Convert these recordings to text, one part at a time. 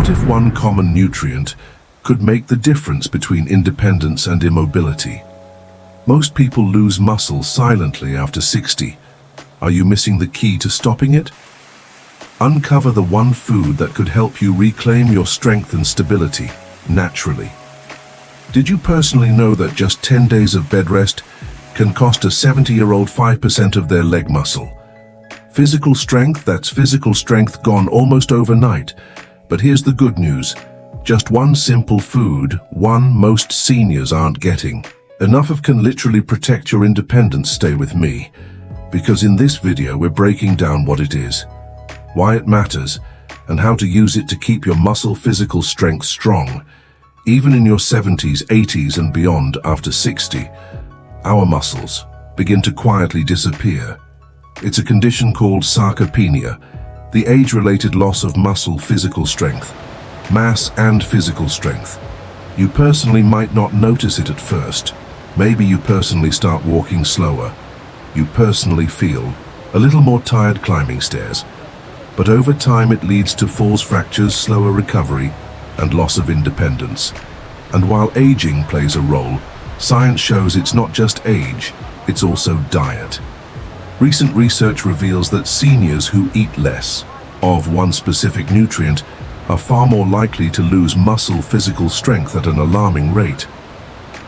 What if one common nutrient could make the difference between independence and immobility? Most people lose muscle silently after 60. Are you missing the key to stopping it? Uncover the one food that could help you reclaim your strength and stability naturally. Did you personally know that just 10 days of bed rest can cost a 70-year-old 5% of their leg muscle? Physical strength, that's physical strength gone almost overnight. But here's the good news. Just one simple food, one most seniors aren't getting. Enough of can literally protect your independence. Stay with me, because in this video we're breaking down what it is, why it matters, and how to use it to keep your muscle physical strength strong. Even in your 70s, 80s and beyond, after 60, our muscles begin to quietly disappear. It's a condition called sarcopenia, the age-related loss of muscle physical strength, mass and physical strength. You personally might not notice it at first. Maybe you personally start walking slower. You personally feel a little more tired climbing stairs. But over time it leads to falls, fractures, slower recovery, and loss of independence. And while aging plays a role, science shows it's not just age, it's also diet. Recent research reveals that seniors who eat less of one specific nutrient are far more likely to lose muscle physical strength at an alarming rate.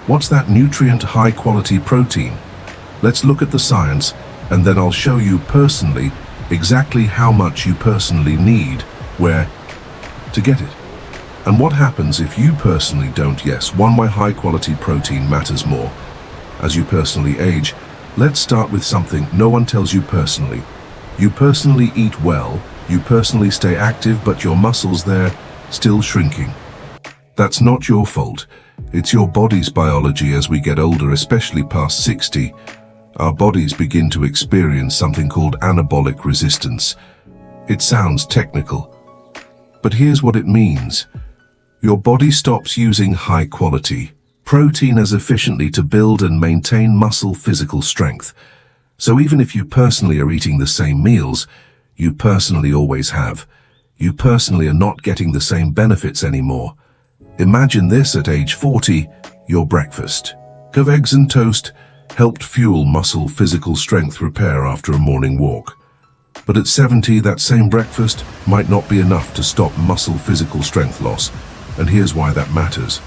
What's that nutrient? High-quality protein. Let's look at the science, and then I'll show you personally exactly how much you personally need, where to get it. And what happens if you personally don't? Yes, why high-quality protein matters more. As you personally age, let's start with something no one tells you personally. You personally eat well, you personally stay active, but your muscles, they're still shrinking. That's not your fault. It's your body's biology. As we get older, especially past 60, our bodies begin to experience something called anabolic resistance. It sounds technical, but here's what it means. Your body stops using high-quality protein as efficiently to build and maintain muscle physical strength. So even if you personally are eating the same meals you personally always have, you personally are not getting the same benefits anymore. Imagine this: at age 40, your breakfast of eggs and toast helped fuel muscle physical strength repair after a morning walk. But at 70, that same breakfast might not be enough to stop muscle physical strength loss. And here's why that matters.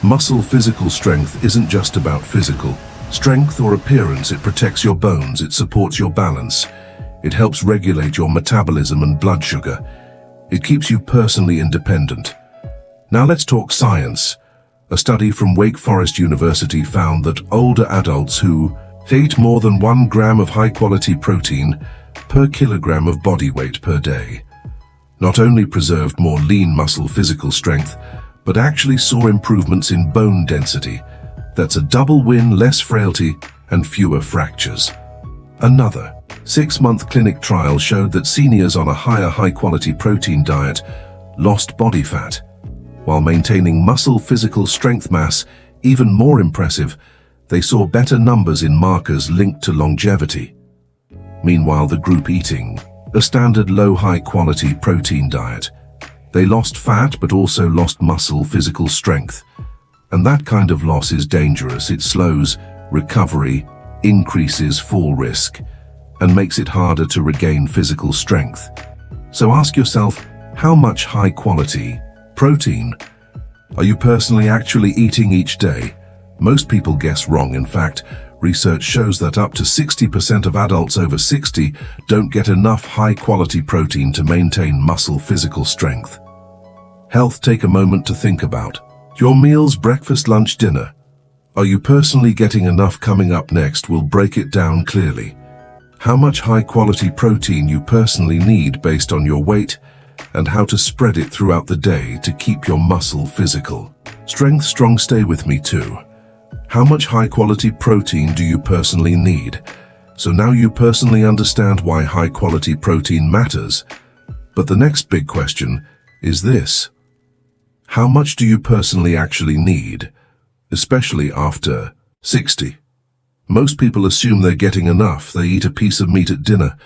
Muscle physical strength isn't just about physical strength or appearance. It protects your bones, it supports your balance, it helps regulate your metabolism and blood sugar. It keeps you personally independent. Now let's talk science. A study from Wake Forest University found that older adults who ate more than 1 gram of high-quality protein per kilogram of body weight per day not only preserved more lean muscle physical strength, but actually saw improvements in bone density. That's a double win: less frailty and fewer fractures. Another 6-month clinic trial showed that seniors on a higher high-quality protein diet lost body fat while maintaining muscle physical strength mass. Even more impressive, they saw better numbers in markers linked to longevity. Meanwhile, the group eating a standard low high-quality protein diet, they lost fat but also lost muscle physical strength. And that kind of loss is dangerous. It slows recovery, increases fall risk, and makes it harder to regain physical strength. So ask yourself, how much high-quality protein are you personally actually eating each day? Most people guess wrong. In fact, research shows that up to 60% of adults over 60 don't get enough high-quality protein to maintain muscle physical strength. Health. Take a moment to think about your meals: breakfast, lunch, dinner. Are you personally getting enough? Coming up next, we'll break it down clearly. How much high-quality protein you personally need based on your weight, and how to spread it throughout the day to keep your muscle physical strength strong. Stay with me too. How much high-quality protein do you personally need? So now you personally understand why high-quality protein matters. But the next big question is this: how much do you personally actually need, especially after 60? Most people assume they're getting enough. They eat a piece of meat at dinner,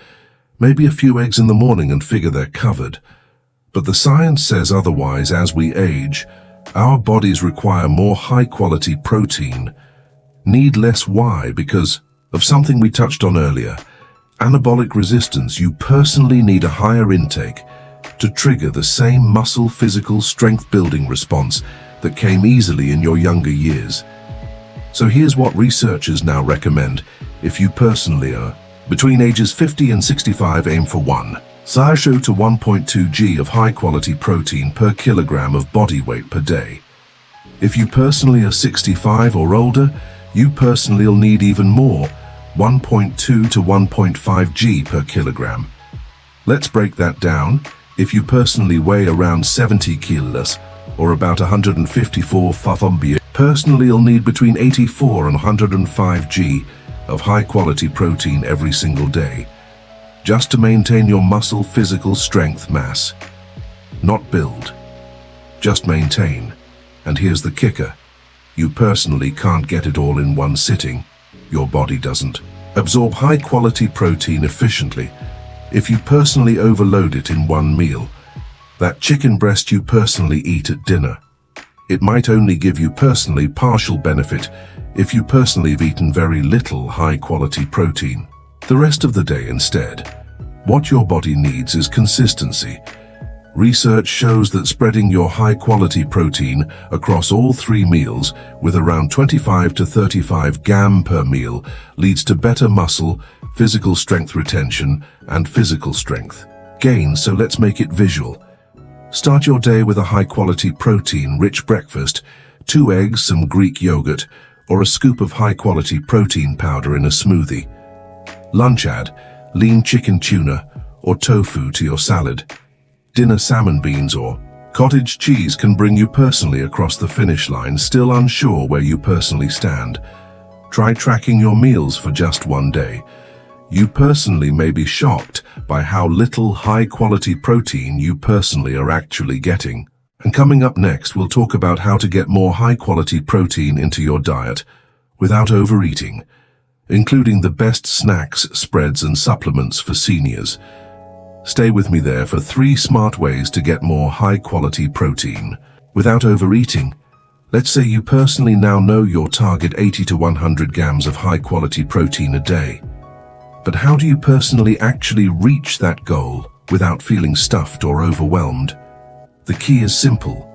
maybe a few eggs in the morning, and figure they're covered. But the science says otherwise. As we age, our bodies require more high-quality protein. Need less. Why? Because of something we touched on earlier. Anabolic resistance. You personally need a higher intake to trigger the same muscle physical strength building response that came easily in your younger years. So here's what researchers now recommend. If you personally are between ages 50 and 65, aim for 1.0 to 1.2 g of high-quality protein per kilogram of body weight per day. If you personally are 65 or older, you personally will need even more, 1.2 to 1.5 g per kilogram. Let's break that down. If you personally weigh around 70 kilos, or about 154 ffmb, personally you'll need between 84 and 105 g of high-quality protein every single day, just to maintain your muscle physical strength mass. Not build, just maintain. And here's the kicker. You personally can't get it all in one sitting. Your body doesn't absorb high-quality protein efficiently. If you personally overload it in one meal, that chicken breast you personally eat at dinner, it might only give you personally partial benefit if you personally have eaten very little high-quality protein. The rest of the day instead, what your body needs is consistency. Research shows that spreading your high-quality protein across all 3 meals with around 25 to 35 g per meal leads to better muscle, physical strength retention, and physical strength gain. So let's make it visual. Start your day with a high-quality protein-rich breakfast, 2 eggs, some Greek yogurt, or a scoop of high-quality protein powder in a smoothie. Lunch, add lean chicken, tuna, or tofu to your salad. Dinner, salmon, beans, or cottage cheese can bring you personally across the finish line. Still unsure where you personally stand? Try tracking your meals for just 1 day. You personally may be shocked by how little high-quality protein you personally are actually getting. And coming up next, we'll talk about how to get more high-quality protein into your diet without overeating, including the best snacks, spreads, and supplements for seniors. Stay with me there for 3 smart ways to get more high-quality protein without overeating. Let's say you personally now know your target 80 to 100 grams of high-quality protein a day. But how do you personally actually reach that goal without feeling stuffed or overwhelmed? The key is simple.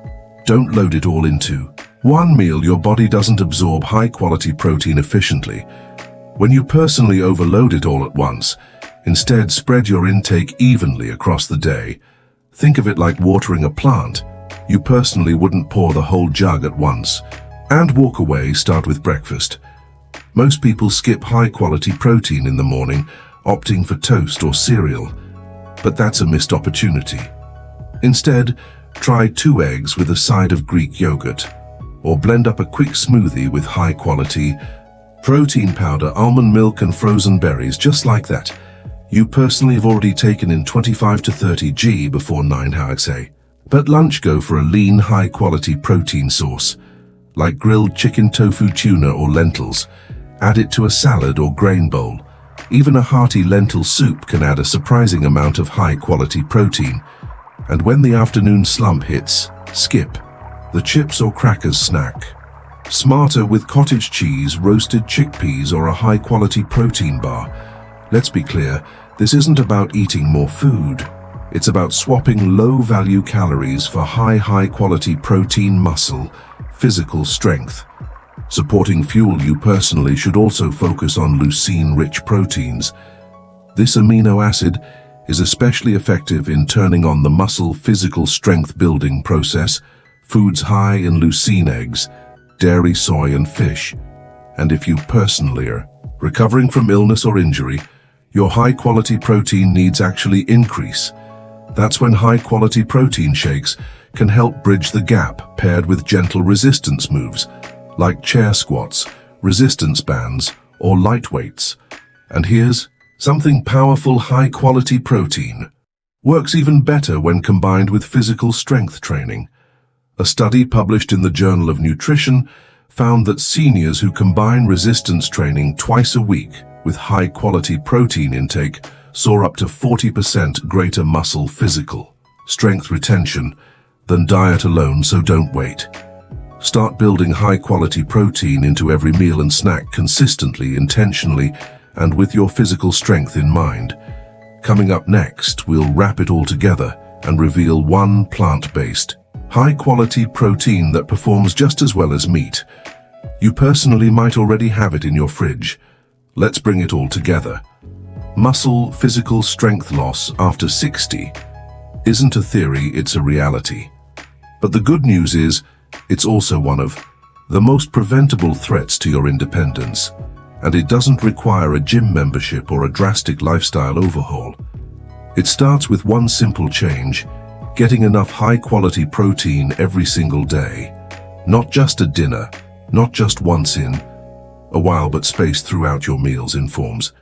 Don't load it all into one meal. Your body doesn't absorb high-quality protein efficiently when you personally overload it all at once. Instead, spread your intake evenly across the day. Think of it like watering a plant. You personally wouldn't pour the whole jug at once and walk away. Start with breakfast. Most people skip high-quality protein in the morning, opting for toast or cereal. But that's a missed opportunity. Instead, try 2 eggs with a side of Greek yogurt, or blend up a quick smoothie with high-quality protein powder, almond milk, and frozen berries. Just like that, you personally have already taken in 25 to 30 g before 9 hours. But lunch, go for a lean, high-quality protein source, like grilled chicken, tofu, tuna, or lentils. Add it to a salad or grain bowl. Even a hearty lentil soup can add a surprising amount of high-quality protein. And when the afternoon slump hits, skip the chips or crackers snack. Smarter with cottage cheese, roasted chickpeas, or a high-quality protein bar. Let's be clear, this isn't about eating more food. It's about swapping low-value calories for high-quality protein, muscle, physical strength. Supporting fuel, you personally should also focus on leucine-rich proteins. This amino acid is especially effective in turning on the muscle physical strength building process. Foods high in leucine: eggs, dairy, soy, and fish. And if you personally are recovering from illness or injury, your high-quality protein needs actually increase. That's when high-quality protein shakes can help bridge the gap, paired with gentle resistance moves, like chair squats, resistance bands, or light weights. And here's something powerful: high-quality protein works even better when combined with physical strength training. A study published in the Journal of Nutrition found that seniors who combine resistance training twice a week with high-quality protein intake saw up to 40% greater muscle physical strength retention than diet alone, so don't wait. Start building high-quality protein into every meal and snack consistently, intentionally, and with your physical strength in mind. Coming up next, we'll wrap it all together and reveal one plant-based, high-quality protein that performs just as well as meat. You personally might already have it in your fridge. Let's bring it all together. Muscle physical strength loss after 60 isn't a theory, it's a reality. But the good news is, it's also one of the most preventable threats to your independence, and it doesn't require a gym membership or a drastic lifestyle overhaul. It starts with one simple change: getting enough high-quality protein every single day. Not just at dinner, not just once in a while, but spaced throughout your meals in forms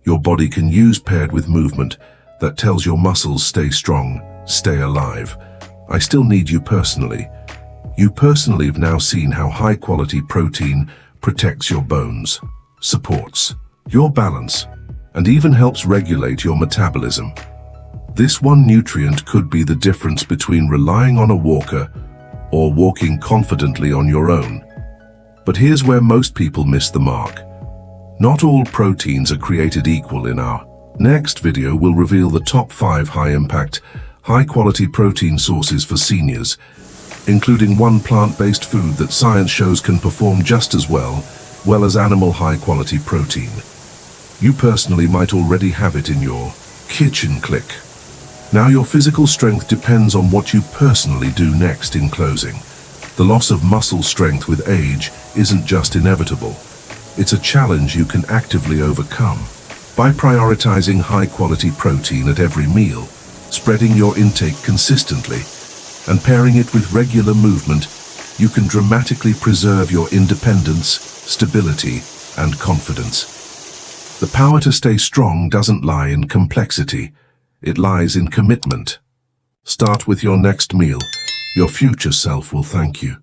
your body can use, paired with movement that tells your muscles stay strong, stay alive. I still need you personally. You personally have now seen how high-quality protein protects your bones, supports your balance, and even helps regulate your metabolism. This one nutrient could be the difference between relying on a walker or walking confidently on your own. But here's where most people miss the mark. Not all proteins are created equal. In our next video, we'll reveal the top 5 high-impact, high-quality protein sources for seniors, including one plant-based food that science shows can perform just as well as animal high-quality protein. You personally might already have it in your kitchen. Click. Now your physical strength depends on what you personally do next. In closing, the loss of muscle strength with age isn't just inevitable. It's a challenge you can actively overcome. By prioritizing high-quality protein at every meal, spreading your intake consistently, and pairing it with regular movement, you can dramatically preserve your independence, stability, and confidence. The power to stay strong doesn't lie in complexity. It lies in commitment. Start with your next meal. Your future self will thank you.